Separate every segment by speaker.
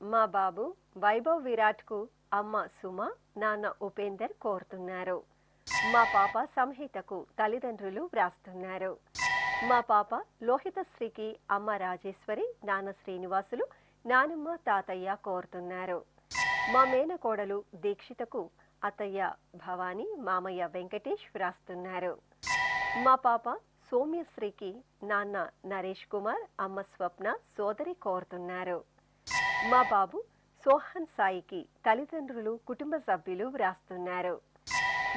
Speaker 1: మా బాబు వైభవ్ విరాట్కు అమ్మ సుమ, నాన్న ఉపేందర్ కోరుతున్నారు. మా పాప సంహితకు తల్లిదండ్రులు వ్రాస్తున్నారు. మా పాప లోహితశ్రీకి అమ్మ రాజేశ్వరి, నాన్న శ్రీనివాసులు, నానమ్మ తాతయ్య కోరుతున్నారు. మా మేనకోడలు దీక్షితకు అత్తయ్య భవానీ, మామయ్య వెంకటేష్ వ్రాస్తున్నారు. మా పాప సౌమ్యశ్రీకి నాన్న నరేష్ కుమార్, అమ్మ స్వప్న, సోదరి కోరుతున్నారు. మా బాబు సోహన్ సాయికి తల్లిదండ్రులు, కుటుంబ సభ్యులు వ్రాస్తున్నారు.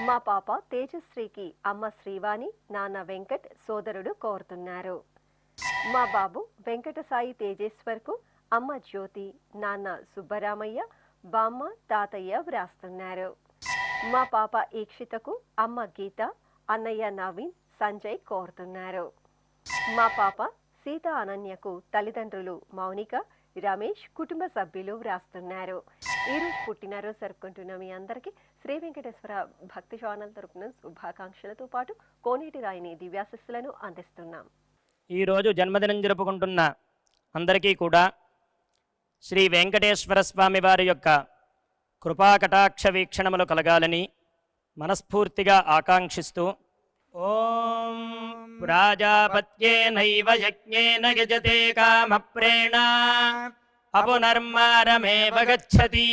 Speaker 1: మా పాప తేజశ్రీకి అమ్మ శ్రీవాణి, నాన్న వెంకట్, సోదరుడు కోరుతున్నారు. మా బాబు వెంకట సాయి తేజేశ్వర్కు అమ్మ జ్యోతి, నాన్న సుబ్బరామయ్య, బామ్మ, తాతయ్య వ్రాస్తున్నారు. మా పాప ఈక్షితకు అమ్మ గీత, అన్నయ్య నవీన్, సంజయ్ కోరుతున్నారు. మా పాప సీత అనన్యకు తల్లిదండ్రులు మౌనిక, రమేష్, కుటుంబ సభ్యులు వ్రాస్తున్నారు. ఈరోజు పుట్టినరోజు జరుపుకుంటున్న మీ అందరికీ శ్రీ వెంకటేశ్వర భక్తి ఛానల్ తరపున శుభాకాంక్షలతో పాటు కోనేటి రాయిని దివ్యాశిస్సులను అందిస్తున్నాం.
Speaker 2: ఈరోజు జన్మదినం జరుపుకుంటున్న అందరికీ కూడా శ్రీ వెంకటేశ్వర స్వామి వారి యొక్క కృపాకటాక్ష వీక్షణములు కలగాలని మనస్ఫూర్తిగా ఆకాంక్షిస్తూ ఓం ప్రాజాపత్యేనైవ యజ్ఞేన యజతే కామప్రేణ అపునర్మారమేవ గచ్చతి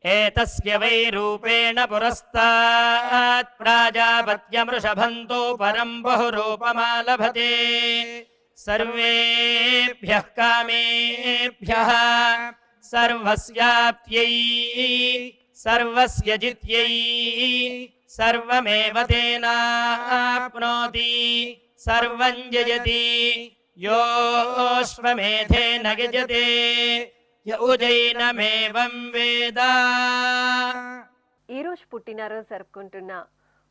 Speaker 2: ఏతస్య వై రూపేణ పురస్తాత్ ప్రాజాపత్యమృషభంతో పరం బహురూపమాలభతే సర్వేభ్యః కామేభ్యః సర్వస్యాప్త్యై సర్వస్య జిత్యై సర్వమేవ తేనాప్నోతి సర్వం జయతి యోశ్వమేధేన యజతే యౌజైనమేవం వేద.
Speaker 1: ఈరోజు పుట్టినరోజు జరుపుకుంటున్న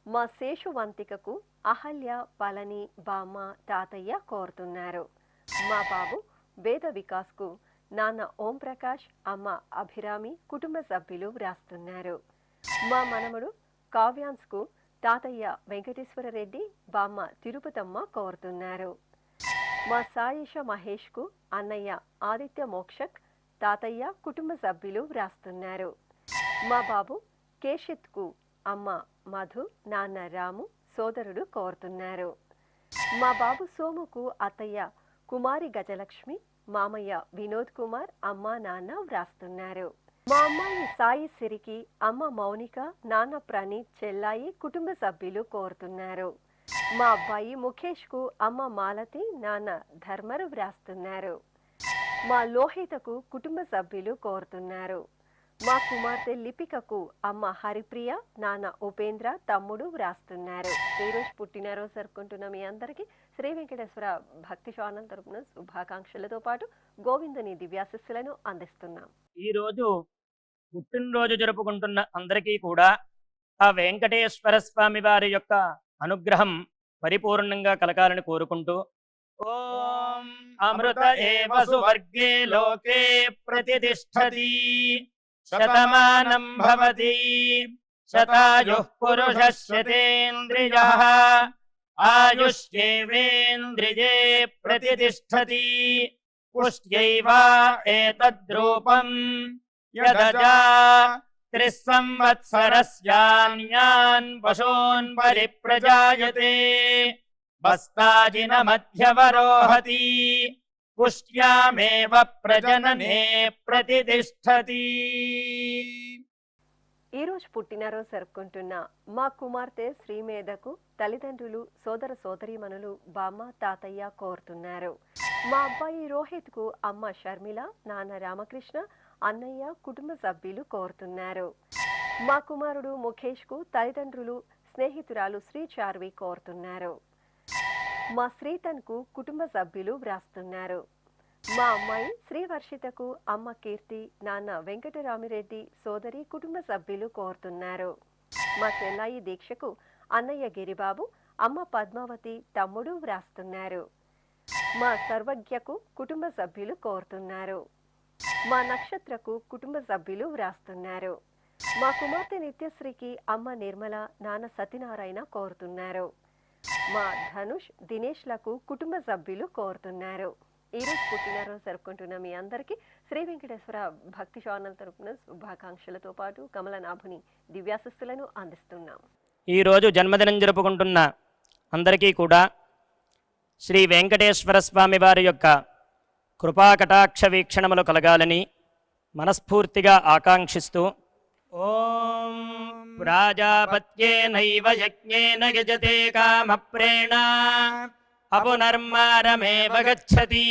Speaker 1: మా శేషువంతికకు అహల్య, పళని, బామ్మ, తాతయ్య కోరుతున్నారు. మా బాబు వేద వికాస్కు నాన్న ఓం ప్రకాష్, అమ్మ అభిరామి, కుటుంబ సభ్యులు వ్రాస్తున్నారు. మా మనముడు కావ్యాన్స్కు తాతయ్య వెంకటేశ్వర రెడ్డి, బామ్మ తిరుపతమ్మ కోరుతున్నారు. మా సాయేష మహేష్కు అన్నయ్య ఆదిత్య మోక్షక్, తాతయ్య, కుటుంబ సభ్యులు వ్రాస్తున్నారు. మా బాబు కేషిత్కు అమ్మ మధు, నాన్న రాము, సోదరుడు కోరుతున్నారు. మా బాబు సోముకు అత్తయ్య కుమారి గజలక్ష్మి, మామయ్య వినోద్ కుమార్, అమ్మ నాన్న వ్రాస్తున్నారు. మా అమ్మాయి సాయి సిరికి అమ్మ మౌనిక, నాన్న ప్రణీత్, చెల్లాయి, కుటుంబ సభ్యులు కోరుతున్నారు. మా అబ్బాయి ముఖేష్కు అమ్మ మాలతి, నాన్న ధర్మరు వ్రాస్తున్నారు. మా లోహితకు కుటుంబ సభ్యులు కోరుతున్నారు. మా కుమార్తె లిపికకు అమ్మ హరిప్రియ, నాన్న ఉపేంద్ర, తమ్ముడు వ్రాస్తున్నారు. ఈరోజు పుట్టినరోజు జరుపుకుంటున్న మీ అందరికీ శ్రీ వెంకటేశ్వర భక్తి ఛానల్ తరపున శుభాకాంక్షలతో పాటు గోవిందుని దివ్యాశిస్సులను అందిస్తున్నాం.
Speaker 2: ఈరోజు పుట్టినరోజు జరుపుకుంటున్న అందరికీ కూడా ఆ వెంకటేశ్వర స్వామి వారి యొక్క అనుగ్రహం పరిపూర్ణంగా కలగాలని కోరుకుంటూ ఓం అమృత ఏవ సువర్గే లోకే ప్రతిష్ఠతి శతమానం భవతి శతాయుః పురుషः శతేంద్రియః ఆయుష్యేవేంద్రియే ప్రతిష్ఠతి పుష్ట్యైవ ఏతద్రూపం యదజా త్రిస్సంవత్సరస్యాన్యాన్ పశూన్ పరిప్రజాయతే బస్తాజిన మధ్యవరోహతి పుష్ట్యామేవ ప్రజననే ప్రతిష్ఠతి.
Speaker 1: ఈరోజు పుట్టినరోజు జరుపుకుంటున్న మా కుమార్తె శ్రీమేధకు తల్లిదండ్రులు, సోదర సోదరీమణులు, బామ్మ, తాతయ్య కోరుతున్నారు. మా అబ్బాయి రోహిత్కు అమ్మ షర్మిల, నాన్న రామకృష్ణ, అన్నయ్య, కుటుంబ సభ్యులు కోరుతున్నారు. మా కుమారుడు ముఖేష్కు తల్లిదండ్రులు, స్నేహితురాలు శ్రీ చార్వి కోరుతున్నారు. మా శ్రీతన్కు కుటుంబ సభ్యులు వ్రాస్తున్నారు. మా అమ్మాయి శ్రీవర్షితకు అమ్మ కీర్తి, నాన్న వెంకటరామిరెడ్డి, సోదరి, కుటుంబ సభ్యులు కోరుతున్నారు. మా చెల్లాయి దీక్షకు అన్నయ్య గిరిబాబు, అమ్మ పద్మావతి, తమ్ముడు వ్రాస్తున్నారు. మా సర్వజ్ఞకు కుటుంబ సభ్యులు కోరుతున్నారు. మా నక్షత్రకు కుటుంబ సభ్యులు వ్రాస్తున్నారు. మా కుమార్తె నిత్యశ్రీకి అమ్మ నిర్మల, నాన్న సత్యనారాయణ కోరుతున్నారు. మా ధనుష్, దినేష్లకు కుటుంబ సభ్యులు కోరుతున్నారు. ఈరోజు పుట్టినరోజు జరుపుకుంటున్న మీ అందరికీ శ్రీ వెంకటేశ్వర భక్తి ఛానల్ తరపున శుభాకాంక్షలతో పాటు కమలనాభుని దివ్యాశస్సులను అందిస్తున్నాం.
Speaker 2: ఈరోజు జన్మదినం జరుపుకుంటున్న అందరికీ కూడా శ్రీ వెంకటేశ్వర స్వామి వారి యొక్క కృపాకటాక్ష వీక్షణములు కలగాలని మనస్ఫూర్తిగా ఆకాంక్షిస్తూ ఓం ప్రాజాపత్యేనైవ యజ్ఞేన యజతే కామప్రేణ అపునర్మారమేవ గచ్చతి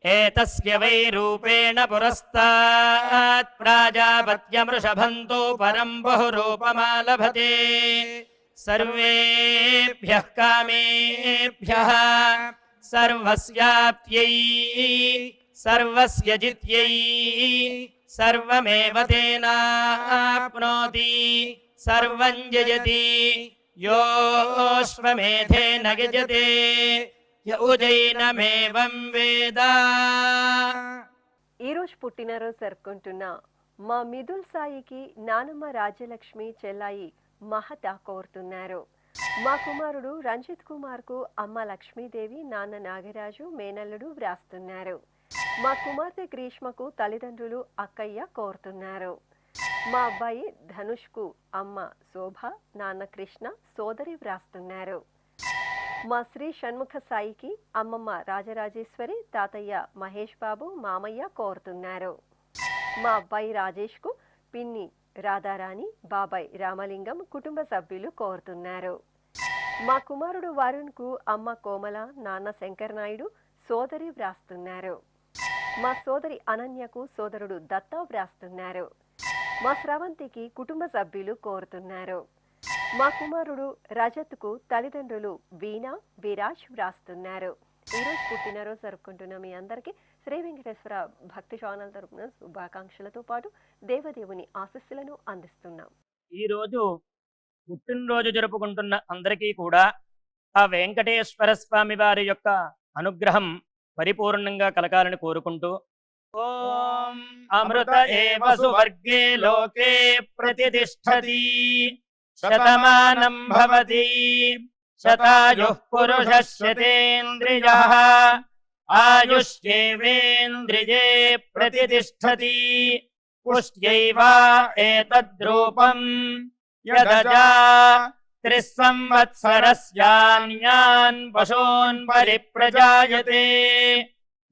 Speaker 2: ఏతస్య వై రూపేణ పురస్తాత్ ప్రాజాపత్యమృషభంతో పరం బహురూపమాలభతే సర్వేభ్యః కామేభ్యః సర్వస్యాప్త్యై సర్వస్య జిత్యై సర్వమేవ తేనాప్నోతి సర్వం జయతి యోశ్వమేధేన యజతే యౌజైనమేవం వేద.
Speaker 1: ఈరోజు పుట్టినరోజు జరుపుకుంటున్న మా మిథుల్ సాయికి నానమ్మ రాజ్యలక్ష్మి చెల్లాయి మహత కోరుతున్నారు. మా కుమారుడు రంజిత్ కుమార్ కు అమ్మ లక్ష్మీదేవి, నాన్న నాగరాజు, మేనల్లుడు వ్రాస్తున్నారు. మా కుమార్తె గ్రీష్మకు తల్లిదండ్రులు అక్కయ్య కోరుతున్నారు. మా అబ్బాయి ధనుష్ కు అమ్మ శోభ, నాన్న కృష్ణ, సోదరి వ్రాస్తున్నారు. మా శ్రీ షణ్ముఖ సాయికి అమ్మమ్మ రాజరాజేశ్వరి, తాతయ్య మహేష్ బాబు, మామయ్య కోరుతున్నారు. మా అబ్బాయి రాజేష్ కు పిన్ని రాధారాణి, బాబాయ్ రామలింగం, కుటుంబ సభ్యులు కోరుతున్నారు. మా కుమారుడు వరుణ్ కు అమ్మ కోమల, నాన్న శంకర్ నాయుడు, సోదరి వ్రాస్తున్నారు. మా సోదరి అనన్యకు సోదరుడు దత్త వ్రాస్తున్నారు. మా స్రవంతికి కుటుంబ సభ్యులు కోరుతున్నారు. మా కుమారుడు రజత్ కు తల్లిదండ్రులు వీణా, విరాజ్ వ్రాస్తున్నారు. ఈరోజు పుట్టినరోజు జరుపుకుంటున్న మీ అందరికీ శ్రీ వెంకటేశ్వర భక్తి ఛానల్ తరపున శుభాకాంక్షలతో పాటు దేవదేవుని ఆశీస్సులను అందిస్తున్నాం.
Speaker 2: ఈరోజు పుట్టినరోజు జరుపుకుంటున్న అందరికీ కూడా ఆ వెంకటేశ్వర స్వామి వారి యొక్క అనుగ్రహం పరిపూర్ణంగా కలగాలని కోరుకుంటూ ఓం అమృత ఏవ సువర్గే లోకే ప్రతిష్ఠతి శతమానం భవతి శతాయుః పురుషः శతేంద్రియః ఆయుష్యేవేంద్రియే ప్రతిష్ఠతి పుష్ట్యైవ ఏతద్రూపం యదజా త్రిస్సంవత్సరస్యాన్యాన్ పశూన్ పరిప్రజాయతే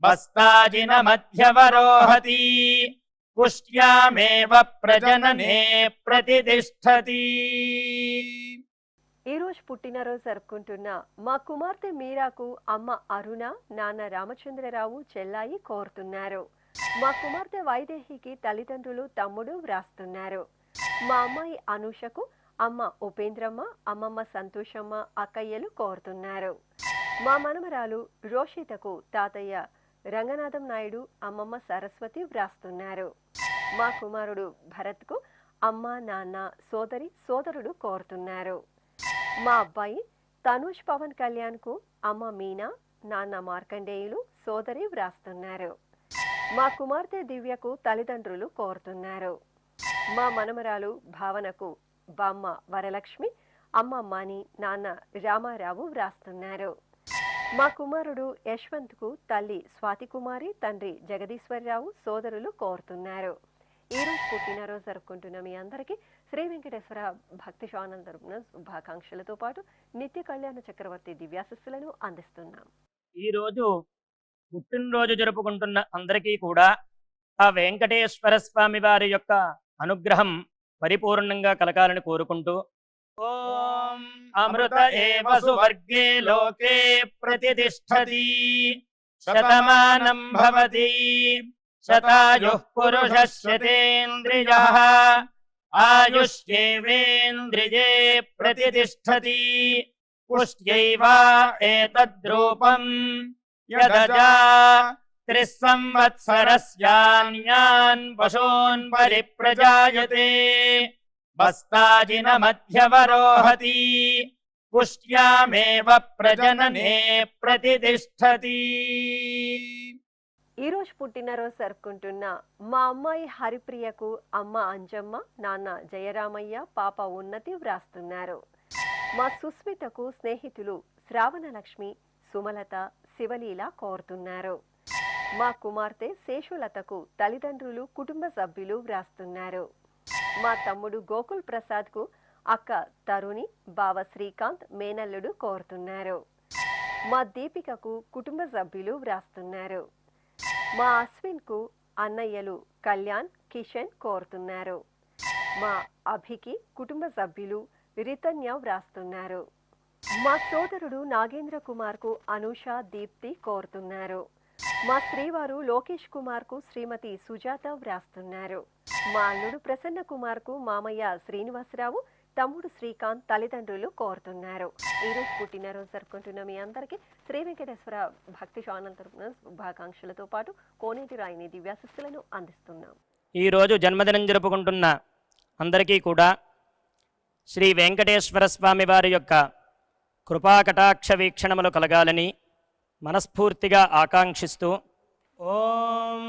Speaker 2: బస్తాజినమధ్యవరోహతి పుష్ట్యామేవ ప్రజననే ప్రతిష్ఠతి.
Speaker 1: ఈరోజు పుట్టినరోజు జరుపుకుంటున్న మా కుమార్తె మీరాకు అమ్మ అరుణ, నాన్న రామచంద్రరావు, చెల్లాయి కోరుతున్నారు. మా కుమార్తె వైదేహికి తల్లిదండ్రులు, తమ్ముడు వ్రాస్తున్నారు. మా అమ్మాయి అనూషకు అమ్మ ఉపేంద్రమ్మ, అమ్మమ్మ సంతోషమ్మ, అక్కయ్యలు కోరుతున్నారు. మా మనమరాలు రోషితకు తాతయ్య రంగనాథం నాయుడు, అమ్మమ్మ సరస్వతి వ్రాస్తున్నారు. మా కుమారుడు భరత్కు అమ్మ, నాన్న, సోదరి, సోదరుడు కోరుతున్నారు. మా అబ్బాయి తనూష్ పవన్ కళ్యాణ్ కు అమ్మ మీనా, నాన్న మార్కండేయులు, సోదరి వ్రాస్తున్నారు. మా కుమార్తె దివ్యకు తల్లిదండ్రులు కోరుతున్నారు. మా మనమరాలు భావనకు బామ్మ వరలక్ష్మి, అమ్మ మణి, నాన్న రామారావు వ్రాస్తున్నారు. మా కుమారుడు యశ్వంత్ కు తల్లి స్వాతికుమారి, తండ్రి జగదీశ్వరరావు, సోదరులు కోరుతున్నారు. ఈరోజు పుట్టినరోజు జరుపుకుంటున్న మీ అందరికీ శ్రీ వెంకటేశ్వర భక్తి ఛానల్ తరపున శుభాకాంక్షలతో పాటు నిత్య కళ్యాణ చక్రవర్తి దివ్యాశస్సులను అందిస్తున్నాం.
Speaker 2: ఈరోజు పుట్టినరోజు జరుపుకుంటున్న అందరికీ కూడా ఆ వెంకటేశ్వర స్వామి వారి యొక్క అనుగ్రహం పరిపూర్ణంగా కలగాలని కోరుకుంటూ ఓం అమృత ఏవ సువర్గే లోకే ప్రతిష్ఠతి శతమానం భవతి శతాయుః పురుషः శతేంద్రియః ఆయుష్యేవేంద్రియే ప్రతిష్ఠతి పుష్ట్యైవ ఏతద్రూపం యదజా త్రిస్సంవత్సరస్యాన్యాన్ పశూన్ పరిప్రజాయతే బస్తాజినమధ్యవరోహతి పుష్ట్యామేవ ప్రజననే ప్రతిష్ఠతి.
Speaker 1: ఈరోజు పుట్టినరోజు జరుపుకుంటున్న మా అమ్మాయి హరిప్రియకు అమ్మ అంజమ్మ, నాన్న జయరామయ్య, పాప ఉన్నతి వ్రాస్తున్నారు. మా సుస్మితకు స్నేహితులు శ్రావణలక్ష్మి, సుమలత, శివలీల కోరుతున్నారు. మా కుమార్తె శేషులతకు తల్లిదండ్రులు, కుటుంబ సభ్యులు వ్రాస్తున్నారు. మా తమ్ముడు గోకుల్ ప్రసాద్కు అక్క తరుణి, బావ శ్రీకాంత్, మేనల్లుడు కోరుతున్నారు. మా దీపికకు కుటుంబ సభ్యులు వ్రాస్తున్నారు. మా అశ్విన్కు అన్నయ్యలు కళ్యాణ్, కిషన్ కోరుతున్నారు. మా అభికి కుటుంబ సభ్యులు రితన్య వ్రాస్తున్నారు. మా సోదరుడు నాగేంద్ర కుమార్కు అనూష, దీప్తి కోరుతున్నారు. మా శ్రీవారు లోకేష్ కుమార్కు శ్రీమతి సుజాత వ్రాస్తున్నారు. మా అల్లుడు ప్రసన్న కుమార్కు మామయ్య శ్రీనివాసరావు, తమ్ముడు శ్రీకాంత్ తల్లిదండ్రులు కోరుతున్నారు. ఈరోజు పుట్టినరోజు జరుపుకుంటున్న మీ అందరికీ శ్రీ వెంకటేశ్వర భక్తి ఛానల్ తరపున శుభాకాంక్షలతో పాటు కోనేటి రాయిని దివ్యాశిస్సులను అందిస్తున్నాం.
Speaker 2: ఈరోజు జన్మదినం జరుపుకుంటున్న అందరికీ కూడా శ్రీ వెంకటేశ్వర స్వామి వారి యొక్క కృపాకటాక్ష వీక్షణములు కలగాలని మనస్ఫూర్తిగా ఆకాంక్షిస్తూ ఓం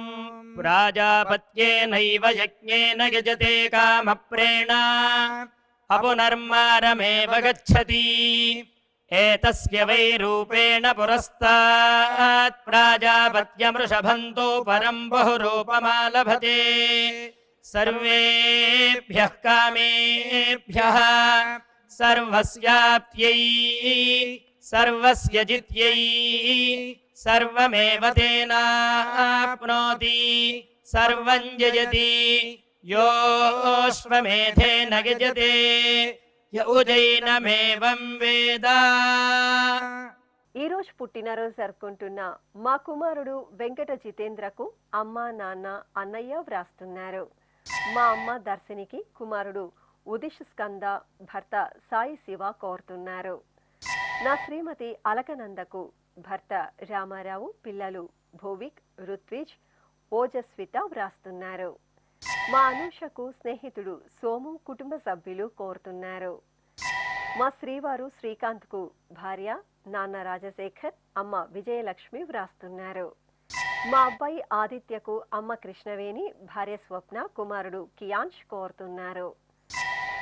Speaker 2: ప్రాజాపత్యేనైవ యజ్ఞేన యజతే కామప్రేణ అపునర్మారమేవ గచ్చతి ఏతస్య వై రూపేణ పురస్తాత్ ప్రాజాపత్యమృషభంతో పరం బహురూపమాలభతే సర్వేభ్యః కామేభ్యః సర్వస్యాప్త్యై సర్వస్య జిత్యై సర్వమేవ తేనాప్నోతి సర్వం జయతి యోశ్వమేధేన యజతే య ఉదైనమేవం వేద.
Speaker 1: ఈరోజు పుట్టినరోజు జరుపుకుంటున్న మా కుమారుడు వెంకట జితేంద్రకు అమ్మ, నాన్న, అన్నయ్య వ్రాస్తున్నారు. మా అమ్మ దర్శనికి కుమారుడు ఉదిష్ స్కంద, భర్త సాయి శివ కోరుతున్నారు. నా శ్రీమతి అలకనందకు భర్త రామారావు, పిల్లలు భోవిక్, రుత్విజ్, ఓజస్విత వ్రాస్తున్నారు. మా అనూషకు స్నేహితుడు సోము, కుటుంబ సభ్యులు కోరుతున్నారు. మా శ్రీవారు శ్రీకాంత్కు భార్య, నాన్న రాజశేఖర్, అమ్మ విజయలక్ష్మి వ్రాస్తున్నారు. మా అబ్బాయి ఆదిత్యకు అమ్మ కృష్ణవేణి, భార్య స్వప్న, కుమారుడు కియాన్ష్ కోరుతున్నారు.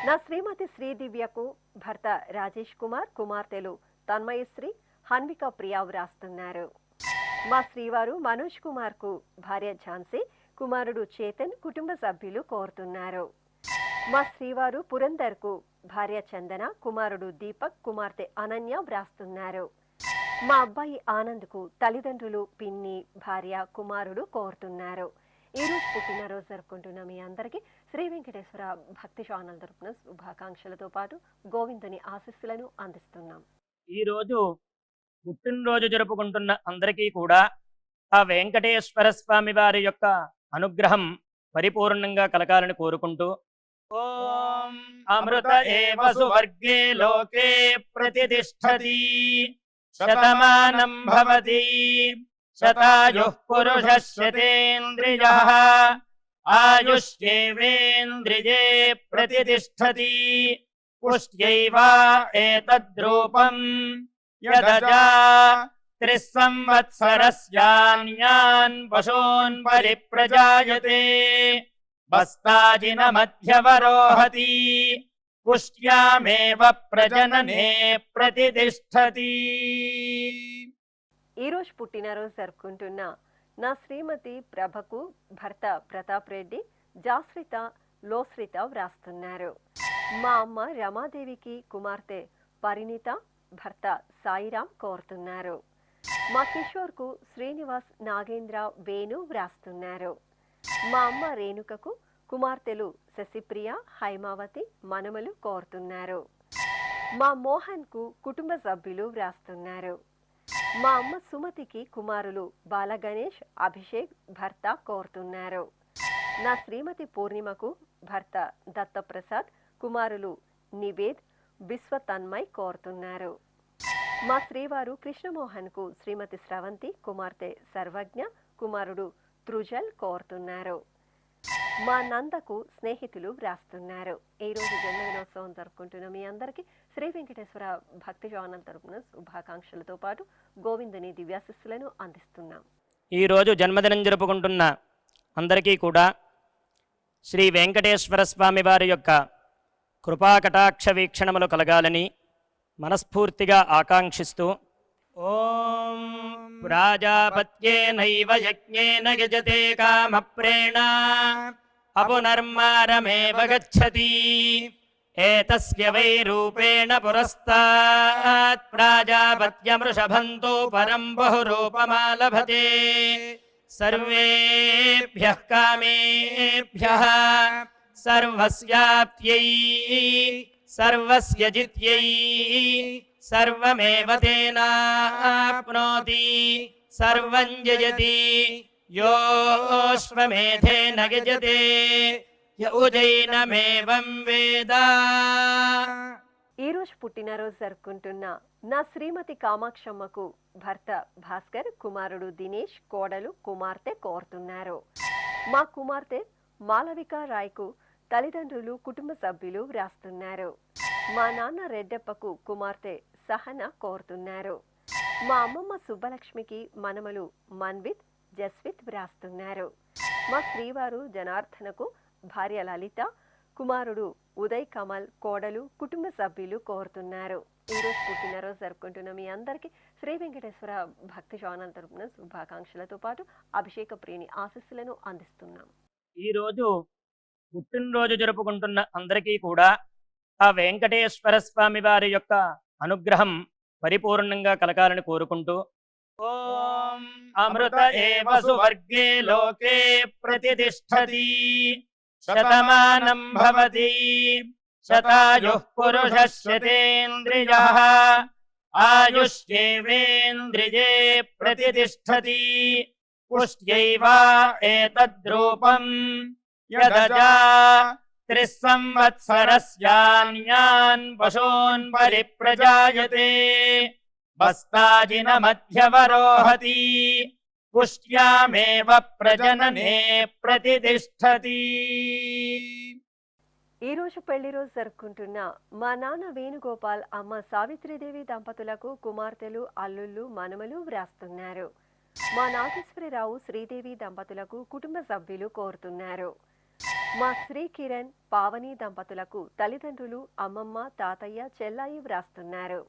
Speaker 1: నా శ్రీమతి శ్రీదివ్యకు భర్త రాజేష్ కుమార్, కుమార్తెలు తన్మయశ్రీ, హన్విక ప్రియ వ్రాస్తున్నారు. మా శ్రీవారు మనోజ్ కుమార్కు భార్య ఝాన్సీ, కుమారుడు చేతన్, కుటుంబ సభ్యులు కోరుతున్నారు. మా శ్రీవారు పురందర్కు భార్య చందన, కుమారుడు దీపక్, కుమార్తె అనన్య వ్రాస్తున్నారు. మా అబ్బాయి ఆనంద్కు తల్లిదండ్రులు, పిన్ని, భార్య, కుమారుడు కోరుతున్నారు. ఈరోజు పుట్టినరోజు జరుపుకుంటున్న మీ అందరికీ శ్రీ వెంకటేశ్వర భక్తి ఛానల్ తరపున శుభాకాంక్షలతో పాటు గోవిందుని ఆశీస్సులను అందిస్తున్నాం.
Speaker 2: ఈరోజు పుట్టినరోజు జరుపుకుంటున్న అందరికీ కూడా ఆ వెంకటేశ్వర స్వామి వారి యొక్క అనుగ్రహం పరిపూర్ణంగా కలగాలని కోరుకుంటూ ఓం అమృత ఏవ సువర్గే లోకే ప్రతిష్ఠతి శతమానం భవతి శతాయుః పురుషः శతేంద్రియః ఆయుష్యేవేంద్రియే ప్రతిష్ఠతి పుష్ట్యైవ ఏతద్రూపం యదజా త్రిస్సంవత్సరస్యాన్యాన్ పశూన్ పరిప్రజాయతే బస్తాజిన మధ్యవరోహతి పుష్ట్యామేవ ప్రజననే ప్రతిష్ఠతి.
Speaker 1: ఈరోజు పుట్టినరోజు జరుపుకుంటున్న నా శ్రీమతి ప్రభకు భర్త ప్రతాప్ రెడ్డి, జాశ్రిత, లోశ్రిత వ్రాస్తున్నారు. మా అమ్మ రమాదేవికి కుమార్తె పరిణిత, భర్త సాయిరాం కోరుతున్నారు. మా కిషోర్కు శ్రీనివాస్, నాగేంద్ర, వేణు వ్రాస్తున్నారు. మా అమ్మ రేణుకకు కుమార్తెలు శశిప్రియ, హైమావతి, మనుమలు కోరుతున్నారు. మా మోహన్కు కుటుంబ సభ్యులు వ్రాస్తున్నారు. మా అమ్మ సుమతికి కుమారులు బాలగణేష్, అభిషేక్, భర్త కోరుతున్నారు. నా శ్రీమతి పూర్ణిమకు భర్త దత్తప్రసాద్, కుమారులు నివేద్, విశ్వతన్మయ్ కోరుతున్నారు. మా శ్రీవారు కృష్ణమోహన్కు శ్రీమతి స్రవంతి, కుమార్తె సర్వజ్ఞ, కుమారుడు తృజల్ కోరుతున్నారు. మా నందకు స్నేహితులు వ్రాస్తున్నారు. ఈరోజు జన్మదినోత్సవం జరుపుకుంటున్న మీ అందరికీ శ్రీ వెంకటేశ్వర భక్తి ఛానల్ తరపున శుభాకాంక్షలతో పాటు గోవిందుని దివ్యాశిస్సులను అందిస్తున్నాం.
Speaker 2: ఈరోజు జన్మదినం జరుపుకుంటున్న అందరికీ కూడా శ్రీ వెంకటేశ్వర స్వామి వారి యొక్క కృపాకటాక్ష వీక్షణములు కలగాలని మనస్ఫూర్తిగా ఆకాంక్షిస్తూ ఓం प्राजापत्येनैव यज्ञेन यजते कामप्रेण अपुनर्मारमेव गच्छति एतस्य वै रूपेण पुरस्तात् प्राजापत्यमृषभन्तो परं बहुरूपमालभते सर्वेभ्यः कामेभ्यः सर्वस्याप्त्यै सर्वस्य जित्यै सर्वमेव तेनाप्नोति सर्वं जयति योऽश्वमेधेन यजते य उजैनमेवं वेद।
Speaker 1: ఈ రోజు పుట్టినరోజు జరుపుకుంటున్న నా శ్రీమతి కామాక్షమ్మకు భర్త భాస్కర్, కుమారుడు దినేష్, కోడలు కుమార్తె కోరుతున్నారు. మా కుమార్తె మాలవిక రాయ్కు తల్లిదండ్రులు, కుటుంబ సభ్యులు వ్రాస్తున్నారు. మా నాన్న రెడ్డప్పకు కుమార్తె సహన కోరుతున్నారు. మా అమ్మమ్మ సుబ్బలక్ష్మికి మనమలు మన్విత్, జస్విత్ వ్రాస్తున్నారు. మా శ్రీవారు జనార్దనకు భార్య లలిత, కుమారుడు ఉదయ్ కమల్, కోడలు, కుటుంబ సభ్యులు కోరుతున్నారు. ఈరోజు పుట్టినరోజు జరుపుకుంటున్న మీ అందరికీ శ్రీ వెంకటేశ్వర భక్తి ఛానల్ తరపున శుభాకాంక్షలతో పాటు అభిషేక ప్రియుని ఆశీస్సులను అందిస్తున్నాం.
Speaker 2: ఈరోజు పుట్టినరోజు జరుపుకుంటున్న అందరికీ కూడా ఆ వెంకటేశ్వర స్వామి వారి యొక్క అనుగ్రహం పరిపూర్ణంగా కలగాలని కోరుకుంటూ ఓం అమృత ఏవ సువర్గే లోకే ప్రతిష్ఠతి శతమానం భవతి శతాయుః పురుషः శతేంద్రియః ఆయుష్యేవేంద్రియే ప్రతిష్ఠతి పుష్ట్యైవ ఏతద్రూపం యదజా త్రిస్సంవత్సరస్యాన్యాన్ పశూన్ పరిప్రజాయతే బస్తాజిన మధ్యవరోహతి పుష్ట్యామేవ ప్రజననే ప్రతిష్ఠతి.
Speaker 1: ఈ రోజు పెళ్లి రోజు జరుపుకుంటున్న మా నాన్న వేణుగోపాల్, అమ్మ సావిత్రిదేవి దంపతులకు కుమార్తెలు, అల్లుళ్ళు, మనమలు వ్రాస్తున్నారు. మా నాగేశ్వరరావు, శ్రీదేవి దంపతులకు కుటుంబ సభ్యులు కోరుతున్నారు. మా శ్రీ కిరణ్, పావని దంపతులకు తల్లిదండ్రులు, అమ్మమ్మ, తాతయ్య, చెల్లాయి వ్రాస్తున్నారు.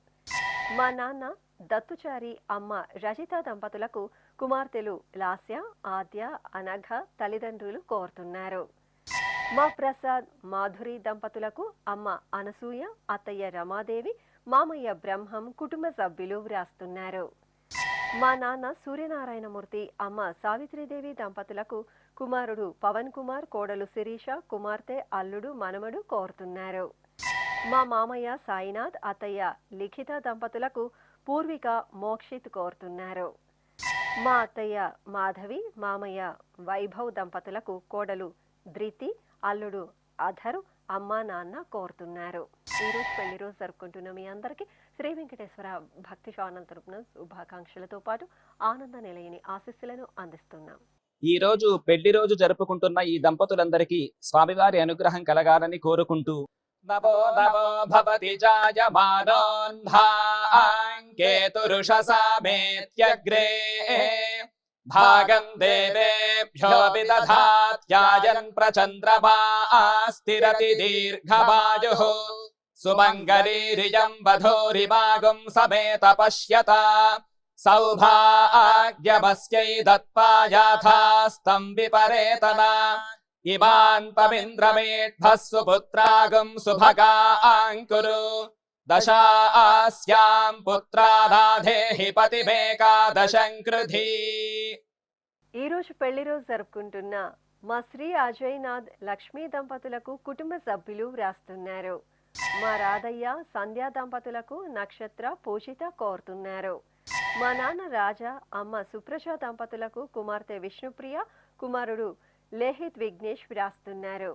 Speaker 1: మా నాన్న దత్తుచారి, అమ్మ రజిత దంపతులకు కుమార్తెలు లాస్య, ఆద్య, అనఘ, తల్లిదండ్రులు కోరుతున్నారు. మా ప్రసాద్, మాధురి దంపతులకు అమ్మ అనసూయ, అత్తయ్య రమాదేవి, మామయ్య బ్రహ్మం, కుటుంబ సభ్యులు వ్రాస్తున్నారు. మా నాన్న సూర్యనారాయణమూర్తి, అమ్మ సావిత్రిదేవి దంపతులకు కుమారుడు పవన్ కుమార్, కోడలు శిరీష, కుమార్తె, అల్లుడు, మనమడు కోరుతున్నారు. మా మామయ్య సాయినాథ్, అత్తయ్య లిఖిత దంపతులకు పూర్విక, మోక్షిత్ కోరుతున్నారు. మా అత్తయ్య మాధవి, మామయ్య వైభవ్ దంపతులకు కోడలు ధృతి, అల్లుడు అధరు, అమ్మా నాన్న కోరుతున్నారు. ఈరోజు పెళ్లి రోజు జరుపుకుంటున్న మీ అందరికీ శ్రీ వెంకటేశ్వర భక్తి ఛానల్ తరపున శుభాకాంక్షలతో పాటు ఆనంద నిలయని ఆశీస్సులను అందిస్తున్నాం.
Speaker 3: ఈ రోజు పెళ్లి రోజు జరుపుకుంటున్న ఈ దంపతులందరికీ స్వామివారి అనుగ్రహం కలగాలని కోరుకుంటూ నమో నమో భవతి జాయమానోన్ధాంకేతురుషసామేత్యగ్రే భాగం దేవేభ్యో విదధాత్యాయన్ ప్రచంద్రమాస్తిరతి దీర్ఘమాయుః సుమంగళీరియం వధూరిమాగుం సమేత పశ్యత సౌభాగ్యమస్యై దత్పాయాథాస్తం విపరేతనా ఇమాన్ పవింద్రమేఢ్భः సుపుత్రాగం సుభగాంకురు దశాస్యాం పుత్రాదాధేహి పతిమేకాదశం కృధి.
Speaker 1: ఈ రోజు పెళ్లి రోజు జరుపుకుంటున్న మా శ్రీ అజయ్నాథ్, లక్ష్మీ దంపతులకు కుటుంబ సభ్యులు వ్రాస్తున్నారు. మా రాధయ్య, సంధ్యా దంపతులకు నక్షత్ర, పూజిత కోరుతున్నారు. మా నాన్న రాజా, అమ్మ సుప్రజ దంపతులకు కుమార్తె విష్ణుప్రియ, కుమారుడు లేహిత్ విఘ్నేష్ వ్రాస్తున్నారు.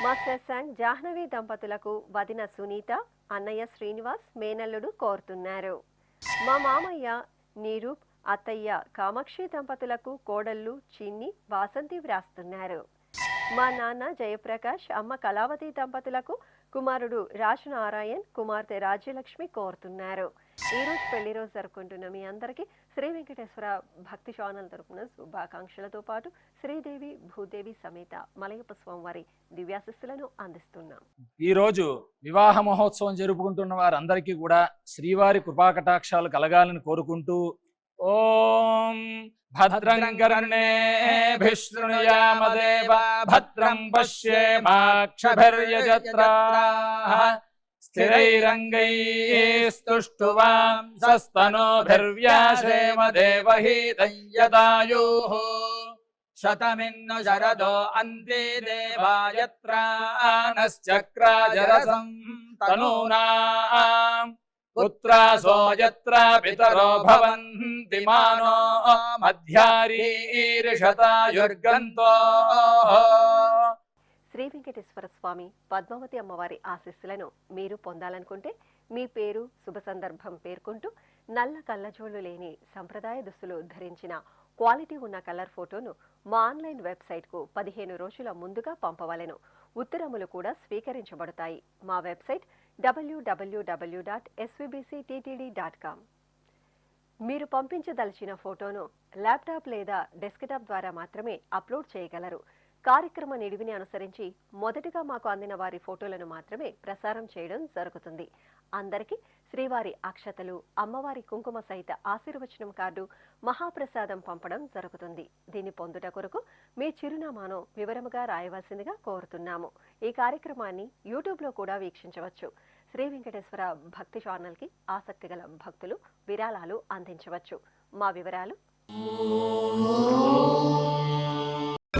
Speaker 1: మా శశాంక్, జాహ్నవి దంపతులకు వదిన సునీత, అన్నయ్య శ్రీనివాస్, మేనల్లుడు కోరుతున్నారు. మా మామయ్య నీరూప్, అత్తయ్య కామాక్షి దంపతులకు కోడళ్ళు చిన్ని, వాసంతి వ్రాస్తున్నారు. మా నాన్న జయప్రకాష్, అమ్మ కళావతి దంపతులకు కుమారుడు రాజనారాయణ్, కుమార్తె రాజ్యలక్ష్మి కోరుతున్నారు. ఈ రోజు పెళ్లి రోజు జరుపుకుంటున్న మీ అందరికీ శ్రీ వెంకటేశ్వర భక్తి ఛానల్ తరపున శుభాకాంక్షలతో పాటు శ్రీదేవి భూదేవి సమేత మలయప్ప స్వామివారి దివ్యాశిస్సులను అందిస్తున్నాం.
Speaker 4: ఈ రోజు వివాహ మహోత్సవం జరుపుకుంటున్న వారందరికీ కూడా శ్రీవారి కృపాకటాక్షాలు కలగాలని కోరుకుంటూ ఓం భద్రం కర్ణేభిः శృణుయామ దేవ భద్రం పశ్యేమాక్షభిర్యజత్రాः స్థిరైరంగైస్తుష్టువాంసస్తనూభిర్వ్యాసేమ దేవహీతం యదాయుః శతమిన్ను శరదో అంతే దేవాయత్రానశ్చక్రాజరసం తనూనాం పుత్రాసో యత్ర పితరో భవంతి మానో మధ్యారీర్షతాయుర్గంతో.
Speaker 1: శ్రీ వెంకటేశ్వర స్వామి పద్మావతి అమ్మవారి ఆశీస్సులను మీరు పొందాలనుకుంటే మీ పేరు శుభ సందర్భం పేర్కొంటూ నల్ల కళ్ళజోళ్లు లేని సంప్రదాయ దుస్తులు ధరించిన క్వాలిటీ ఉన్న కలర్ ఫోటోను మా ఆన్లైన్ వెబ్సైట్కు 15 రోజుల ముందుగా పంపవలెను. ఉత్తరములు కూడా స్వీకరించబడతాయి. మా వెబ్సైట్ www.svbcttd.com. మీరు పంపించదలిచిన ఫోటోను ల్యాప్టాప్ లేదా డెస్క్టాప్ ద్వారా మాత్రమే అప్లోడ్ చేయగలరు. కార్యక్రమ నిడివిని అనుసరించి మొదటిగా మాకు అందిన వారి ఫోటోలను మాత్రమే ప్రసారం చేయడం జరుగుతుంది. అందరికీ శ్రీవారి అక్షతలు, అమ్మవారి కుంకుమ సహిత ఆశీర్వచనం కార్డు, మహాప్రసాదం పంపడం జరుగుతుంది. దీన్ని పొందుట కొరకు మీ చిరునామాను వివరముగా రాయవలసిందిగా కోరుతున్నాము. ఈ కార్యక్రమాన్ని యూట్యూబ్లో కూడా వీక్షించవచ్చు. శ్రీ వెంకటేశ్వర భక్తి ఛానల్కి ఆసక్తి గల భక్తులు విరాళాలు అందించవచ్చు. మా వివరాలు